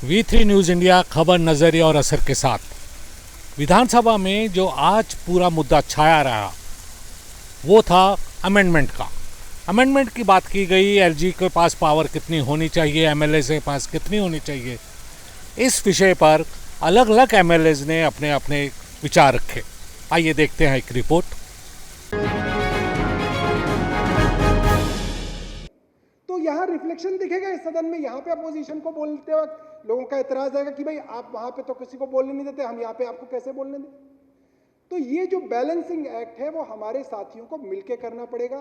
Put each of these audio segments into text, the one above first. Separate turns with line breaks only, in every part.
V3 news India खबर, नज़रिया और असर के साथ। विधानसभा में जो आज पूरा मुद्दा छाया रहा वो था अमेंडमेंट का। अमेंडमेंट की बात की गई, एलजी के पास पावर कितनी होनी चाहिए, एमएलए के पास कितनी होनी चाहिए। इस विषय पर अलग अलग एमएलएज ने अपने अपने विचार रखे। आइए देखते हैं एक रिपोर्ट।
तो यहाँ रिफ्लेक्शन दिखेगा इस सदन में। यहाँ पे अपोजिशन को बोलते वक्त लोगों का एतराज आएगा कि भाई आप वहां पे तो किसी को बोलने नहीं देते, हम यहाँ पे आपको कैसे बोलने दें। तो ये जो बैलेंसिंग एक्ट है वो हमारे साथियों को मिलकर करना पड़ेगा।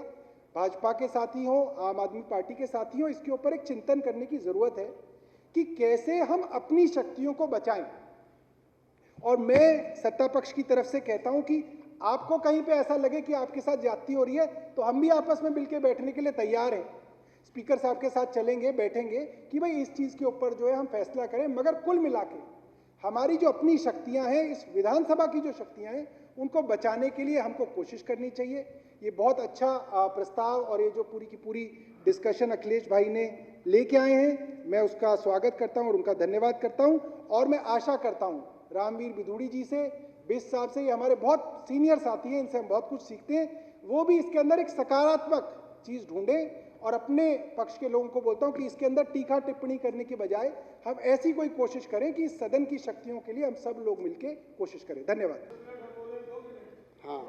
भाजपा के साथी हो, आम आदमी पार्टी के साथी हो, इसके ऊपर एक चिंतन करने की जरूरत है कि कैसे हम अपनी शक्तियों को बचाएं। और मैं सत्ता पक्ष की तरफ से कहता हूं कि आपको कहीं पे ऐसा लगे कि आपके साथ ज्यादती हो रही है तो हम भी आपस में मिलकर बैठने के लिए तैयार हैं। स्पीकर साहब के साथ चलेंगे, बैठेंगे कि भाई इस चीज के ऊपर जो है हम फैसला करें। मगर कुल मिला के हमारी जो अपनी शक्तियां हैं, इस विधानसभा की जो शक्तियां हैं, उनको बचाने के लिए हमको कोशिश करनी चाहिए। ये बहुत अच्छा प्रस्ताव और ये जो पूरी की पूरी डिस्कशन अखिलेश भाई ने लेके आए हैं, मैं उसका स्वागत करता हूं और उनका धन्यवाद करता हूं। और मैं आशा करता हूं रामवीर बिधूड़ी जी से, बिस साहब से, ये हमारे बहुत सीनियर साथी हैं, इनसे हम बहुत कुछ सीखते हैं, वो भी इसके अंदर एक सकारात्मक चीज ढूंढें। और अपने पक्ष के लोगों को बोलता हूं कि इसके अंदर टीका टिप्पणी करने की बजाय हम ऐसी कोई कोशिश करें कि इस सदन की शक्तियों के लिए हम सब लोग मिलकर कोशिश करें। धन्यवाद।
हाँ,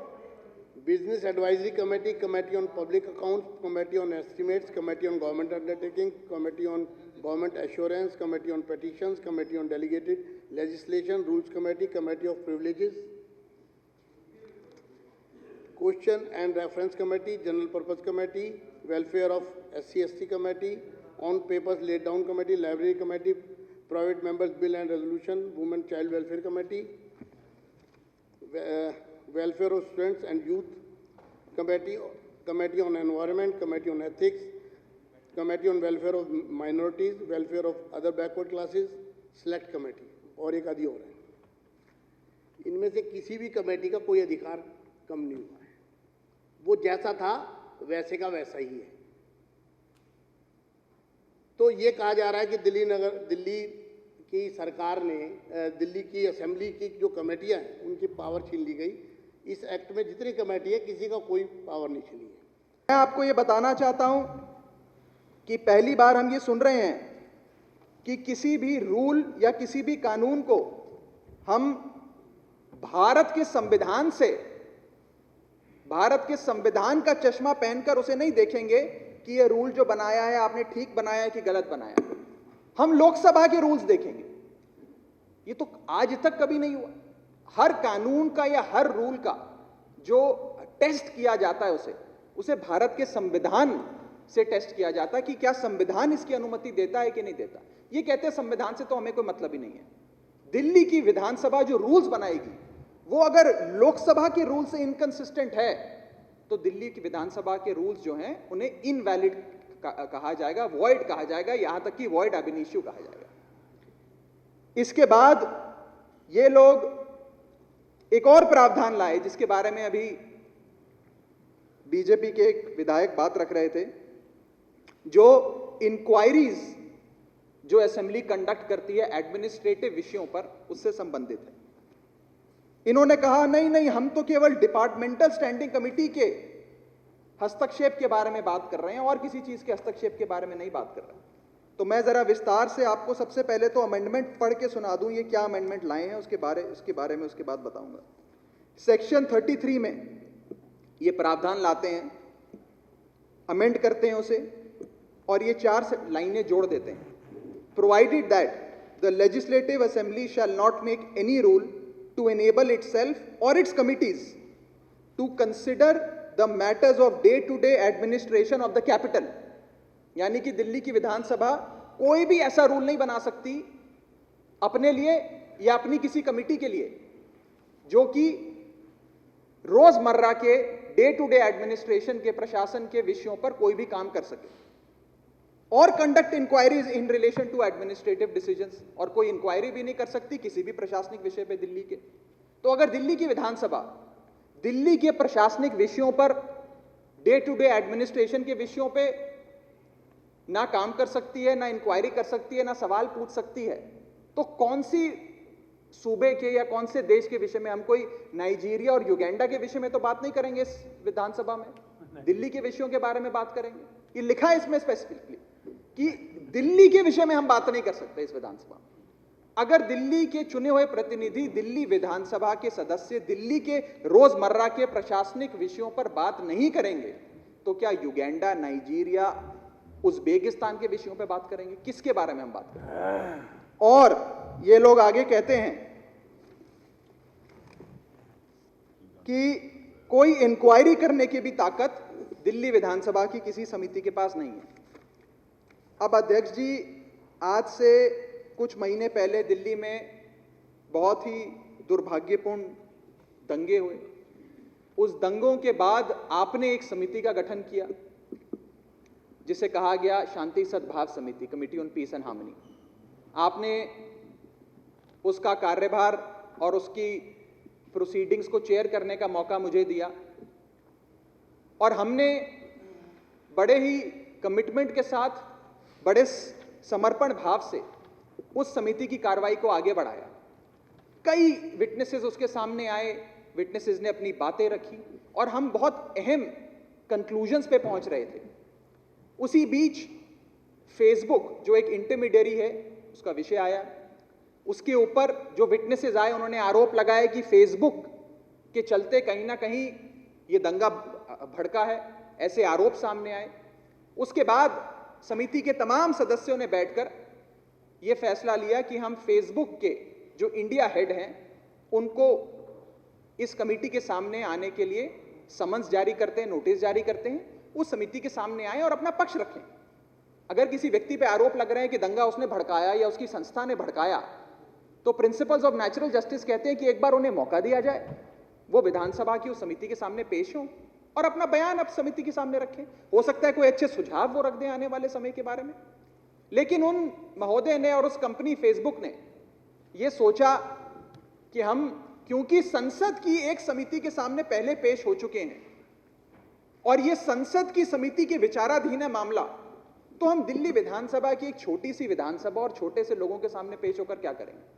business advisory committee, committee on public accounts, committee on estimates, committee on government undertaking, committee on government assurance, committee on petitions, committee on delegated legislation, rules committee, committee of privileges, question and reference committee, general purpose committee, welfare of SC/ST committee, on papers laid down committee, library committee, private members bill and resolution, women child welfare committee, welfare of students and youth committee, committee on environment, committee on ethics, committee on welfare of minorities, welfare of other backward classes, select committee और एक आदि और है। इनमें से किसी भी committee का कोई अधिकार कम नहीं हुआ है, वो जैसा था वैसे का वैसा ही है। तो ये कहा जा रहा है कि दिल्ली की सरकार ने, दिल्ली की असेंबली की जो कमेटियां हैं उनकी पावर छीन ली गई। इस एक्ट में जितनी कमेटी है किसी का कोई पावर नहीं छीनी है।
मैं आपको ये बताना चाहता हूं कि पहली बार हम ये सुन रहे हैं कि किसी भी रूल या किसी भी कानून को हम भारत के संविधान का चश्मा पहनकर उसे नहीं देखेंगे कि ये रूल जो बनाया है आपने ठीक बनाया है कि गलत बनाया है। हम लोकसभा के रूल्स देखेंगे। ये तो आज तक कभी नहीं हुआ। हर कानून का या हर रूल का जो टेस्ट किया जाता है उसे भारत के संविधान से टेस्ट किया जाता है कि क्या संविधान इसकी अनुमति देता है कि नहीं देता। ये कहते हैं संविधान से तो हमें कोई मतलब ही नहीं है। दिल्ली की विधानसभा जो रूल्स बनाएगी वो अगर लोकसभा के रूल से इनकंसिस्टेंट है तो दिल्ली की विधानसभा के रूल्स जो हैं उन्हें इनवैलिड कहा जाएगा, वॉइड कहा जाएगा, यहां तक कि वॉइड ab initio कहा जाएगा। इसके बाद ये लोग एक और प्रावधान लाए जिसके बारे में अभी बीजेपी के एक विधायक बात रख रहे थे, जो इंक्वायरीज जो असेंबली कंडक्ट करती है एडमिनिस्ट्रेटिव विषयों पर उससे संबंधित है। इन्होंने कहा नहीं, हम तो केवल डिपार्टमेंटल स्टैंडिंग कमेटी के हस्तक्षेप के बारे में बात कर रहे हैं और किसी चीज के हस्तक्षेप के बारे में नहीं बात कर रहे हैं। तो मैं जरा विस्तार से आपको सबसे पहले तो अमेंडमेंट पढ़ के सुना दूं, ये क्या अमेंडमेंट लाए हैं उसके बारे में उसके बाद बताऊंगा। सेक्शन 33 में ये प्रावधान लाते हैं, अमेंड करते हैं उसे और ये 4 लाइनें जोड़ देते हैं। Provided that the legislative assembly shall not make any rule to enable itself और its committees to consider the matters of day to day administration of the capital. यानी कि दिल्ली की विधानसभा कोई भी ऐसा रूल नहीं बना सकती अपने लिए या अपनी किसी कमेटी के लिए जो कि रोजमर्रा के डे टू डे एडमिनिस्ट्रेशन के, प्रशासन के विषयों पर कोई भी काम कर सके। और conduct inquiries in relation to administrative decisions, और कोई इंक्वायरी भी नहीं कर सकती किसी भी प्रशासनिक विषय पे दिल्ली के। तो अगर दिल्ली की विधानसभा दिल्ली के प्रशासनिक विषयों पर, डे टू डे एडमिनिस्ट्रेशन के विषयों पे ना काम कर सकती है, ना इंक्वायरी कर सकती है, ना सवाल पूछ सकती है, तो कौन सी सूबे के या कौन से देश के विषय में, हम कोई नाइजीरिया और युगांडा के विषय में तो बात नहीं करेंगे इस विधानसभा में, दिल्ली के विषयों के बारे में बात करेंगे। ये लिखा है इसमें स्पेसिफिकली कि दिल्ली के विषय में हम बात नहीं कर सकते इस विधानसभा में। अगर दिल्ली के चुने हुए प्रतिनिधि, दिल्ली विधानसभा के सदस्य दिल्ली के रोजमर्रा के प्रशासनिक विषयों पर बात नहीं करेंगे तो क्या युगांडा, नाइजीरिया, उज्बेकिस्तान के विषयों पर बात करेंगे? किसके बारे में हम बात करेंगे? और ये लोग आगे कहते हैं कि कोई इंक्वायरी करने की भी ताकत दिल्ली विधानसभा की किसी समिति के पास नहीं है। अब अध्यक्ष जी, आज से कुछ महीने पहले दिल्ली में बहुत ही दुर्भाग्यपूर्ण दंगे हुए। उस दंगों के बाद आपने एक समिति का गठन किया जिसे कहा गया शांति सद्भाव समिति, committee on peace and harmony. आपने उसका कार्यभार और उसकी प्रोसीडिंग्स को चेयर करने का मौका मुझे दिया और हमने बड़े ही कमिटमेंट के साथ, बड़े समर्पण भाव से उस समिति की कार्रवाई को आगे बढ़ाया। कई विटनेसेस उसके सामने आए, विटनेसेस ने अपनी बातें रखी और हम बहुत अहम कंक्लूजन्स पे पहुंच रहे थे। उसी बीच फेसबुक जो एक इंटरमीडियरी है उसका विषय आया। उसके ऊपर जो विटनेसेस आए उन्होंने आरोप लगाया कि फेसबुक के चलते कहीं ना कहीं ये दंगा भड़का है, ऐसे आरोप सामने आए। उसके बाद समिति के तमाम सदस्यों ने बैठकर ये फैसला लिया कि हम फेसबुक के जो इंडिया हेड हैं उनको इस कमेटी के सामने आने के लिए समन्स जारी करते हैं, नोटिस जारी करते हैं, उस समिति के सामने आए और अपना पक्ष रखें। अगर किसी व्यक्ति पे आरोप लग रहे हैं कि दंगा उसने भड़काया या उसकी संस्था ने भड़काया तो प्रिंसिपल्स ऑफ नेचुरल जस्टिस कहते हैं कि एक बार उन्हें मौका दिया जाए, वो विधानसभा की उस समिति के सामने पेश हों और अपना बयान अब समिति के सामने रखें। हो सकता है कोई अच्छे सुझाव वो रख दें आने वाले समय के बारे में। लेकिन उन महोदय ने और उस कंपनी फेसबुक ने ये सोचा कि हम, क्योंकि संसद की एक समिति के सामने पहले पेश हो चुके हैं और ये संसद की समिति के विचाराधीन है मामला, तो हम दिल्ली विधानसभा की एक छोटी सी विधानसभा और छोटे से लोगों के सामने पेश होकर क्या करेंगे।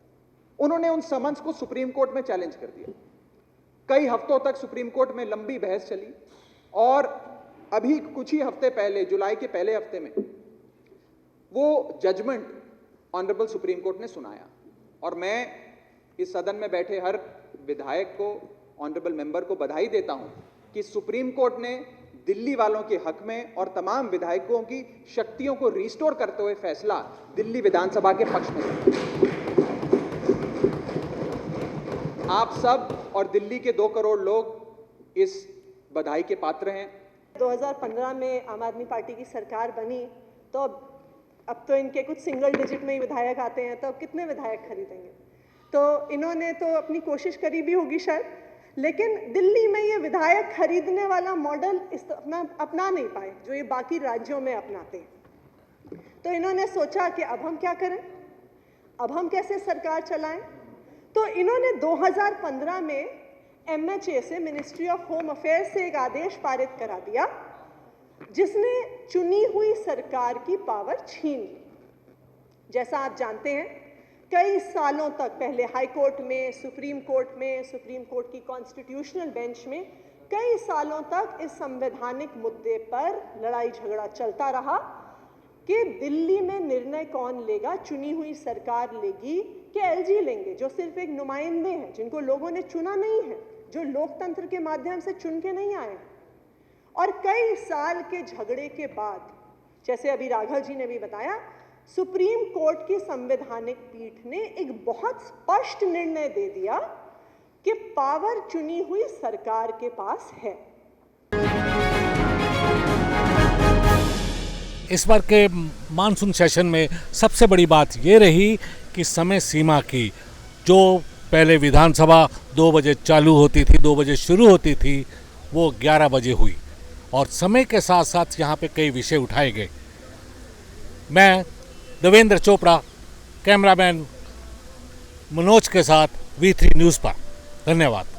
उन्होंने उन समन्स को सुप्रीम कोर्ट में चैलेंज कर दिया। कई हफ्तों तक सुप्रीम कोर्ट में लंबी बहस चली और अभी कुछ ही हफ्ते पहले, जुलाई के पहले हफ्ते में, वो जजमेंट ऑनरेबल सुप्रीम कोर्ट ने सुनाया। और मैं इस सदन में बैठे हर विधायक को, ऑनरेबल मेंबर को बधाई देता हूं कि सुप्रीम कोर्ट ने दिल्ली वालों के हक में और तमाम विधायकों की शक्तियों को रिस्टोर करते हुए फैसला दिल्ली विधानसभा के पक्ष में लिया। आप सब और दिल्ली के 2 करोड़ लोग इस बधाई के पात्र हैं।
2015 में आम आदमी पार्टी की सरकार बनी तो अब तो इनके कुछ सिंगल डिजिट में ही विधायक आते हैं, तो अब कितने विधायक खरीदेंगे। तो इन्होंने तो अपनी कोशिश करी भी होगी शायद, लेकिन दिल्ली में ये विधायक खरीदने वाला मॉडल अपना नहीं पाए जो ये बाकी राज्यों में अपनाते हैं। तो इन्होंने सोचा कि अब हम क्या करें, अब हम कैसे सरकार चलाएं। तो इन्होंने 2015 में MHA से, मिनिस्ट्री ऑफ होम अफेयर्स से एक आदेश पारित करा दिया जिसने चुनी हुई सरकार की पावर छीन ली। जैसा आप जानते हैं, कई सालों तक पहले हाई कोर्ट में, सुप्रीम कोर्ट की कॉन्स्टिट्यूशनल बेंच में कई सालों तक इस संवैधानिक मुद्दे पर लड़ाई झगड़ा चलता रहा कि दिल्ली में निर्णय कौन लेगा, चुनी हुई सरकार लेगी कि LG लेंगे, जो सिर्फ एक नुमाइंदे हैं, जिनको लोगों ने चुना नहीं है, जो लोकतंत्र के माध्यम से चुन के नहीं आए हैं। और कई साल के झगड़े के बाद, जैसे अभी राघव जी ने भी बताया, सुप्रीम कोर्ट की संवैधानिक पीठ ने एक बहुत स्पष्ट निर्णय दे दिया कि पावर चुनी हुई सरकार के पास है।
इस बार के मानसून सेशन में सबसे बड़ी बात ये रही कि समय सीमा की, जो पहले विधानसभा 2 बजे चालू होती थी, 2 बजे शुरू होती थी, वो 11 बजे हुई और समय के साथ साथ यहाँ पे कई विषय उठाए गए। मैं देवेंद्र चोपड़ा, कैमरामैन मनोज के साथ V3 न्यूज़ पर। धन्यवाद।